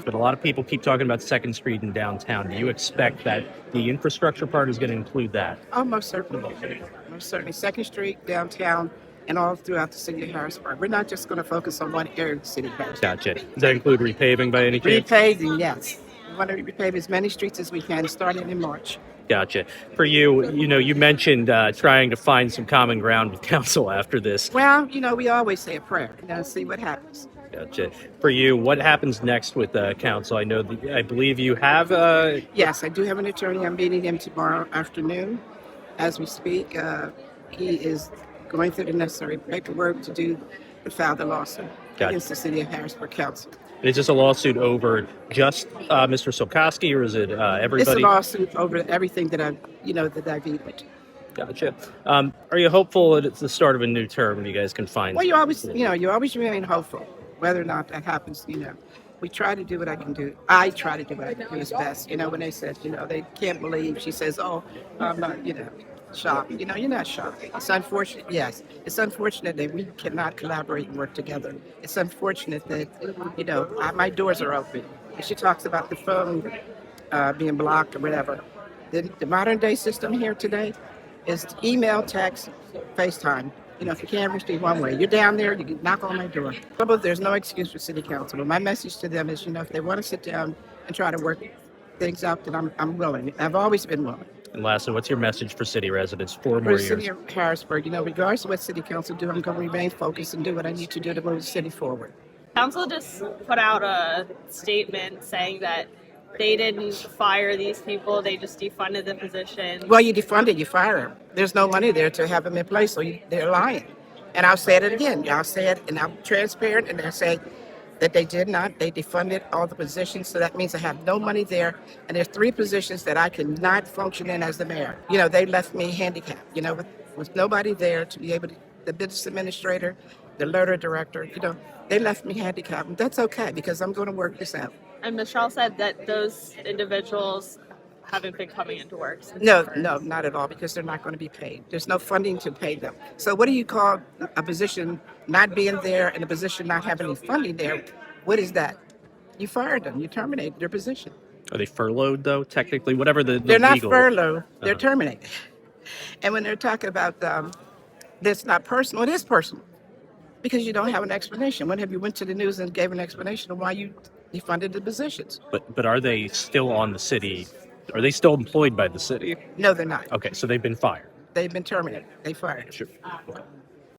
But a lot of people keep talking about Second Street in downtown. Do you expect that the infrastructure part is going to include that? Oh, most certainly. Most certainly. Second Street, downtown, and all throughout the city of Harrisburg. We're not just going to focus on one area of the city of Harrisburg. Gotcha. Does that include repaving by any chance? Repaving, yes. We want to repave as many streets as we can, starting in March. Gotcha. For you, you mentioned trying to find some common ground with council after this. Well, we always say a prayer, see what happens. Gotcha. For you, what happens next with council? I believe you have. Yes, I do have an attorney. I'm meeting him tomorrow afternoon as we speak. He is going through the necessary paperwork to file the lawsuit against the City of Harrisburg Council. Is this a lawsuit over just Mr. Sokoski, or is it everybody? It's a lawsuit over everything that I've eaten. Gotcha. Are you hopeful that it's the start of a new term and you guys can find? Well, you always remain hopeful, whether or not that happens. We try to do what I can do. I try to do what I can do as best. When they said, they can't believe, she says, "Oh, I'm not, shocked." You're not shocked. It's unfortunate. Yes, it's unfortunate that we cannot collaborate and work together. It's unfortunate that, my doors are open. And she talks about the phone being blocked or whatever. The modern day system here today is email, text, FaceTime. If you can't reach me one way, you're down there, you can knock on my door. But there's no excuse for city council. But my message to them is, if they want to sit down and try to work things out, then I'm willing. I've always been willing. And lastly, what's your message for city residents? 4 more For years. the city of Harrisburg, regardless of what city council do, I'm going to remain focused and do what I need to do to move the city forward. Council just put out a statement saying that they didn't fire these people, they just defunded the position. Well, you defund it, you fire them. There's no money there to have them in place, so they're lying. And I'll say it again. I'll say it, and I'm transparent, and I say that they did not. They defunded all the positions, so that means I have no money there. And there's 3 positions that I cannot function in as the mayor. They left me handicapped, with nobody there to be able to, the business administrator, the learner director, they left me handicapped. And that's okay, because I'm going to work this out. And Michelle said that those individuals haven't been coming into work since No, not at all, because they're not going to be paid. There's no funding to pay them. So what do you call a position not being there and a position not having any funding there? What is that? You fired them. You terminated their position. Are they furloughed, though, technically? Whatever they're not legal... furloughed. They're terminated. And when they're talking about this not personal, it is personal, because you don't have an explanation. When have you went to the news and gave an explanation of why you defunded the positions? But are they still on the city? Are they still employed by the city? No, they're not. Okay, so they've been fired. They've been terminated. They fired. Sure. Okay.